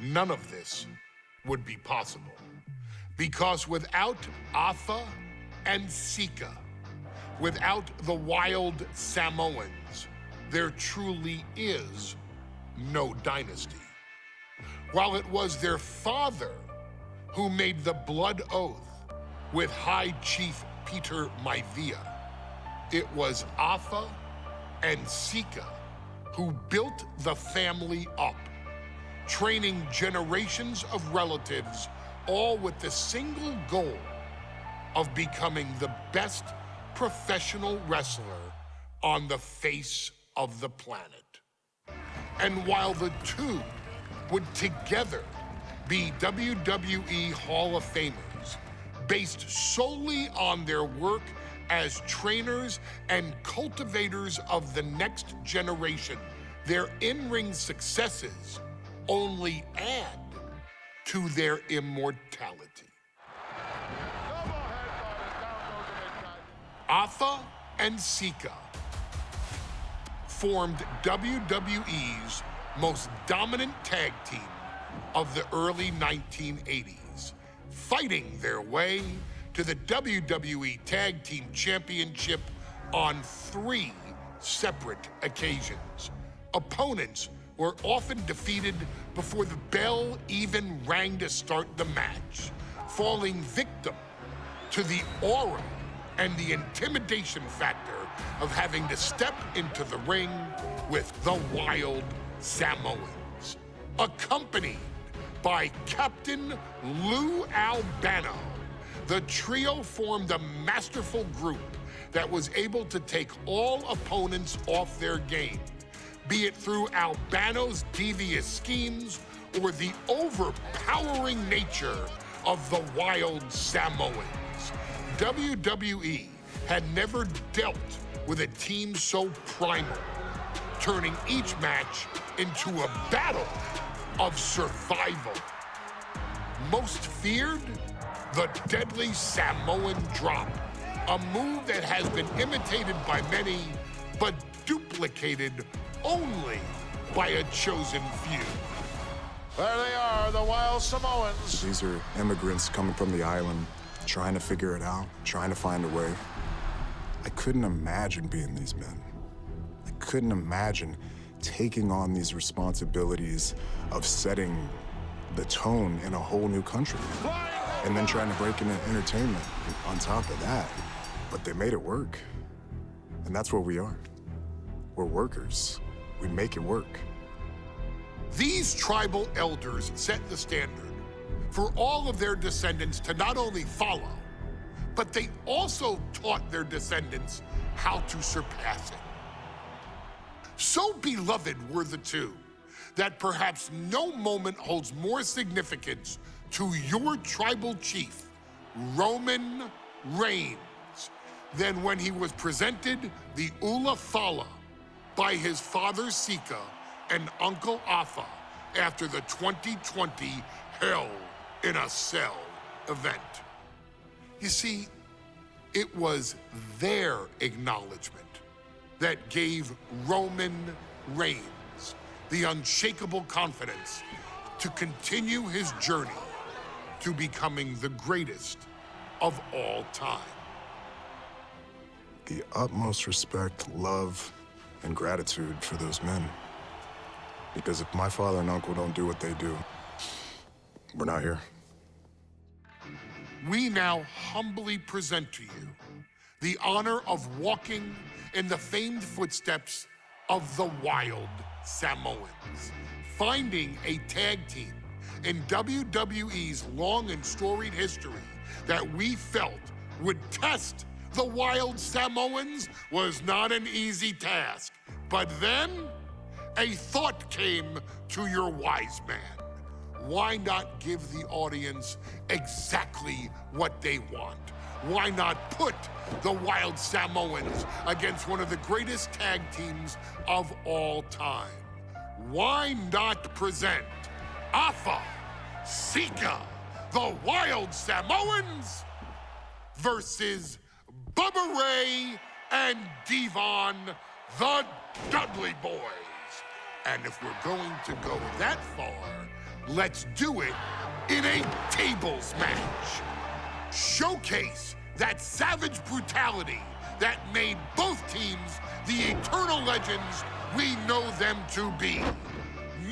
none of this would be possible. Because without Afa and Sika, without the wild Samoans, there truly is no dynasty. While it was their father who made the blood oath with High Chief Peter Maivia, it was Afa and Sika who built the family up, training generations of relatives, all with the single goal of becoming the best professional wrestler on the face of the planet. And while the two would together be WWE Hall of Famers, based solely on their work as trainers and cultivators of the next generation, their in-ring successes only add to their immortality. Afa and Sika formed WWE's most dominant tag team of the early 1980s, fighting their way to the WWE Tag Team Championship on 3 separate occasions. Opponents were often defeated before the bell even rang to start the match, falling victim to the aura and the intimidation factor of having to step into the ring with the wild Samoans, accompanied by Captain Lou Albano. The trio formed a masterful group that was able to take all opponents off their game, be it through Albano's devious schemes or the overpowering nature of the wild Samoans. WWE had never dealt with a team so primal, turning each match into a battle of survival. Most feared, the deadly Samoan drop, a move that has been imitated by many, but duplicated only by a chosen few. There they are, the wild Samoans. These are immigrants coming from the island, trying to figure it out, trying to find a way. I couldn't imagine being these men. I couldn't imagine taking on these responsibilities of setting the tone in a whole new country. And then trying to break into entertainment on top of that. But they made it work. And that's what we are. We're workers. We make it work. These tribal elders set the standard for all of their descendants to not only follow, but they also taught their descendants how to surpass it. So beloved were the two that perhaps no moment holds more significance to your tribal chief, Roman Reigns, than when he was presented the Ula Fala by his father Sika and Uncle Afa after the 2020 Hell in a Cell event. You see, it was their acknowledgement that gave Roman Reigns the unshakable confidence to continue his journey to becoming the greatest of all time. The utmost respect, love, and gratitude for those men. Because if my father and uncle don't do what they do, we're not here. We now humbly present to you the honor of walking in the famed footsteps of the wild Samoans, finding a tag team in WWE's long and storied history that we felt would test the wild Samoans was not an easy task. But then, a thought came to your wise man. Why not give the audience exactly what they want? Why not put the wild Samoans against one of the greatest tag teams of all time? Why not present Afa, Sika, the wild Samoans versus Bubba Ray and Devon, the Dudley Boys? And if we're going to go that far, let's do it in a tables match. Showcase that savage brutality that made both teams the eternal legends we know them to be.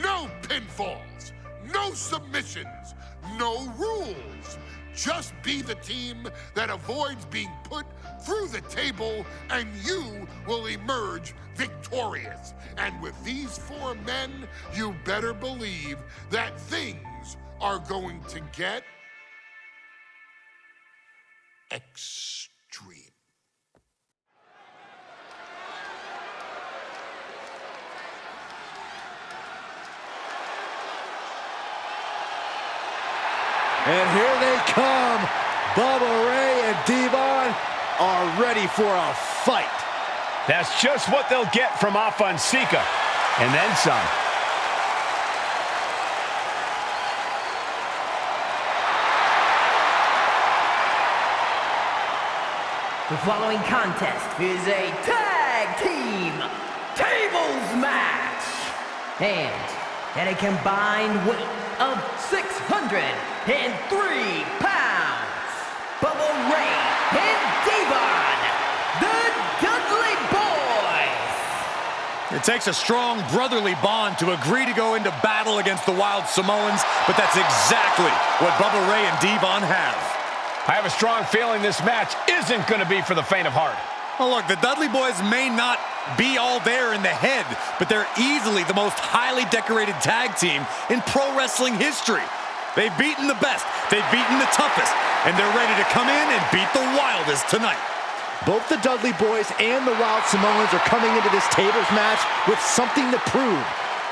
No pinfalls, no submissions, no rules. Just be the team that avoids being put through the table, and you will emerge victorious. And with these 4 men, you better believe that things are going to get extreme. And here they come. Bubba Ray and Devon are ready for a fight. That's just what they'll get from Afa and Sika, and then some. The following contest is a tag team tables match. And at a combined weight of 603 pounds, Bubba Ray and Devon, the Dudley Boyz. It takes a strong brotherly bond to agree to go into battle against the Wild Samoans, but that's exactly what Bubba Ray and Devon have. I have a strong feeling this match isn't going to be for the faint of heart. Well, look, the Dudley Boyz may not be all there in the head, but they're easily the most highly decorated tag team in pro wrestling history. They've beaten the best, they've beaten the toughest, and they're ready to come in and beat the wildest tonight. Both the Dudley Boyz and the Wild Samoans are coming into this tables match with something to prove.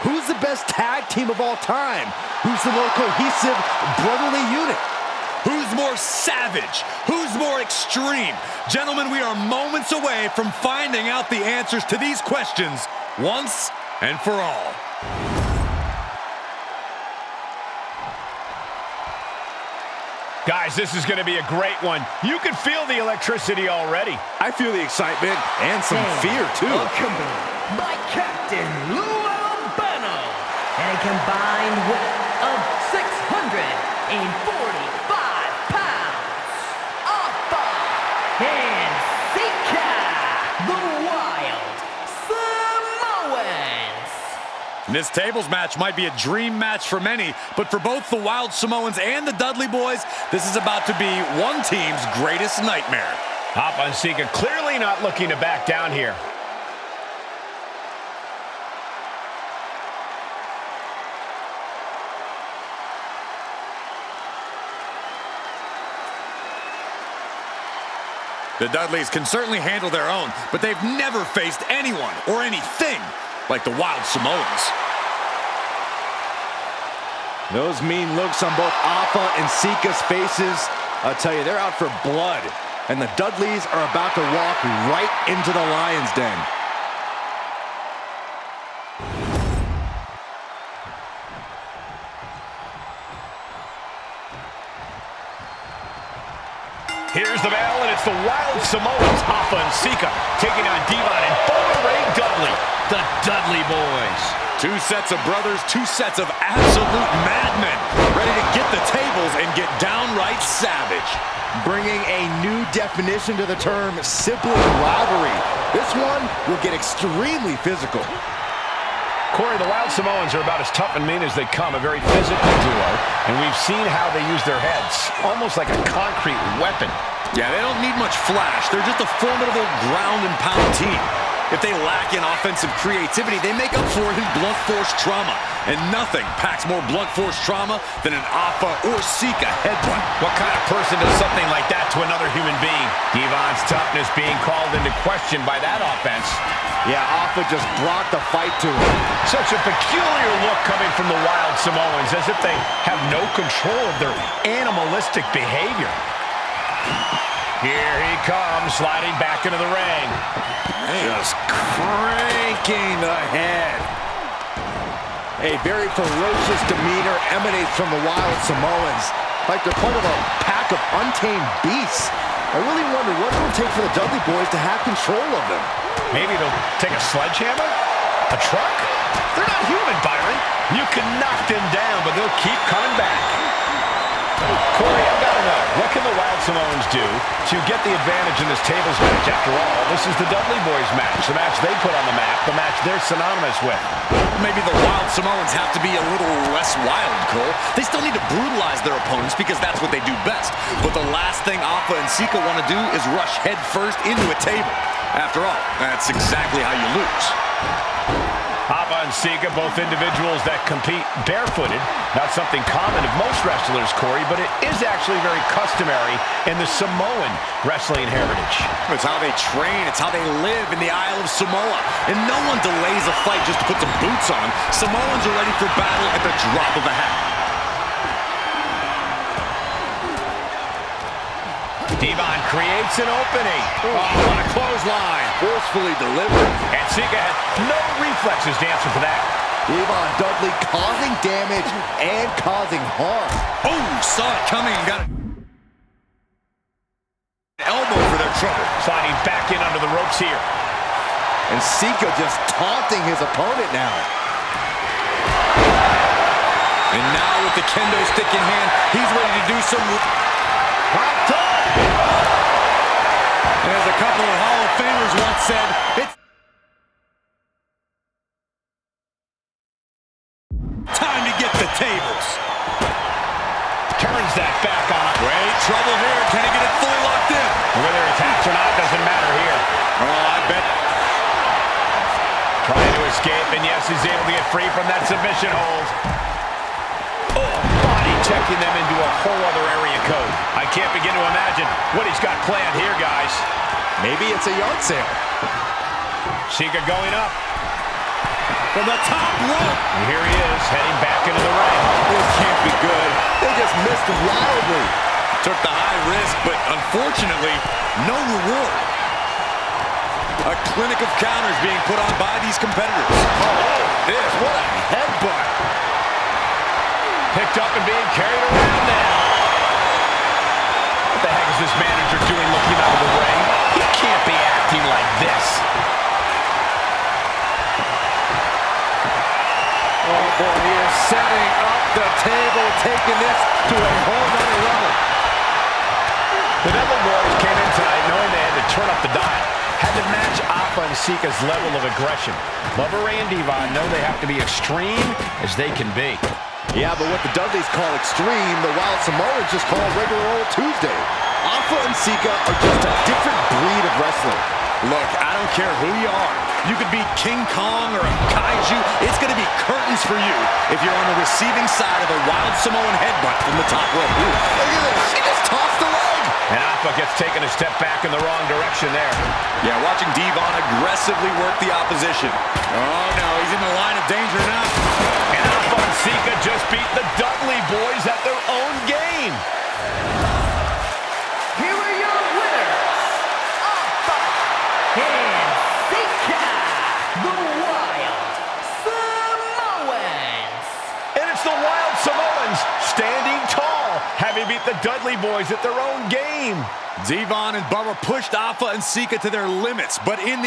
Who's the best tag team of all time? Who's the more cohesive, brotherly unit? Who's more savage? Who's more extreme? Gentlemen, we are moments away from finding out the answers to these questions once and for all. Guys, this is going to be a great one. You can feel the electricity already. I feel the excitement and some fear, too. Accompanied by Captain Lou Albano and a combined weight of 645 pounds, Afa and Sika, the Wild Samoans. This tables match might be a dream match for many, but for both the Wild Samoans and the Dudley Boyz, this is about to be one team's greatest nightmare. Afa and Sika clearly not looking to back down here. The Dudleys can certainly handle their own, but they've never faced anyone or anything like the Wild Samoans. Those mean looks on both Afa and Sika's faces, I'll tell you, they're out for blood. And the Dudleys are about to walk right into the lion's den. Here's the bell, and it's the Wild Samoans, Afa and Sika, taking on Devon and Bubba Ray Dudley, the Dudley Boyz. Two sets of brothers, two sets of absolute madmen, ready to get the tables and get downright savage. Bringing a new definition to the term sibling rivalry. This one will get extremely physical. Corey, the Wild Samoans are about as tough and mean as they come, a very physical duo, and we've seen how they use their heads, almost like a concrete weapon. Yeah, they don't need much flash. They're just a formidable ground and pound team. If they lack in offensive creativity, they make up for it in blunt force trauma. And nothing packs more blunt force trauma than an Afa or Sika headbutt. What kind of person does something like that to another human being? Devon's toughness being called into question by that offense. Yeah, Afa just brought the fight to him. Such a peculiar look coming from the Wild Samoans, as if they have no control of their animalistic behavior. Here he comes, sliding back into the ring. Just cranking the head. A very ferocious demeanor emanates from the Wild Samoans, like they're part of a pack of untamed beasts. I really wonder what it will take for the Dudley Boyz to have control of them. Maybe they'll take a sledgehammer? A truck? They're not human, Byron. You can knock them down, but they'll keep coming back. Corey, I've got to know, what can the Wild Samoans do to get the advantage in this tables match? After all, this is the Dudley Boyz match, the match they put on the map, the match they're synonymous with. Maybe the Wild Samoans have to be a little less wild, Cole. They still need to brutalize their opponents because that's what they do best. But the last thing Alpha and Sika want to do is rush head first into a table. After all, that's exactly how you lose. Alpha and Sika, both individuals that compete barefooted. Not something common of most wrestlers, Corey, but it is actually very customary in the Samoan wrestling heritage. It's how they train. It's how they live in the Isle of Samoa. And no one delays a fight just to put some boots on. Samoans are ready for battle at the drop of a hat. Devon creates an opening. Oh, what a clothesline. Forcefully delivered. And Sika had no reflexes to answer for that. Devon Dudley causing damage and causing harm. Oh, saw it coming and got it. Elbow for their trouble. Sliding back in under the ropes here. And Sika just taunting his opponent now. And now with the kendo stick in hand, he's ready to do some... Hot dog! And as a couple of Hall of Famers once said, it's time to get the tables. Turns that back on. Great trouble here. Can he get it fully locked in? Whether it's attached or not doesn't matter here. Oh, I bet. Trying to escape, and yes, he's able to get free from that submission hold. Oh, body checking them into a whole other area code. I can't begin to imagine what he's got planned here, guys. Maybe it's a yard sale. Sika going up. From the top rope. And here he is, heading back into the ring. This can't be good. They just missed wildly. Took the high risk, but unfortunately, no reward. A clinic of counters being put on by these competitors. Oh, this, what a headbutt. Picked up and being carried around now. What the heck is this manager doing looking out of the ring? He can't be acting like this. Oh, boy, he is setting up the table, taking this to a whole other level. The Dudley Boyz came in tonight knowing they had to turn up the dial. Had to match Alpha and Sika's level of aggression. Bubba Ray and Devon know they have to be extreme as they can be. Yeah, but what the Dudleys call extreme, the Wild Samoans just call regular old Tuesday. Alpha and Sika are just a different breed of wrestler. Look, I don't care who you are. You could be King Kong or a kaiju. It's going to be curtains for you if you're on the receiving side of a Wild Samoan headbutt from the top rope. Look at this. She just tossed the leg. And Alpha gets taken a step back in the wrong direction there. Yeah, watching Devon aggressively work the opposition. Oh, no, he's in the line of danger now. And Alpha and Sika just beat the Dudley Boyz at their own game. Here are your winners, Alpha and Sika, the Wild Samoans. And it's the Wild Samoans standing tall, having beat the Dudley Boyz at their own game. Devon and Bubba pushed Alpha and Sika to their limits, but in the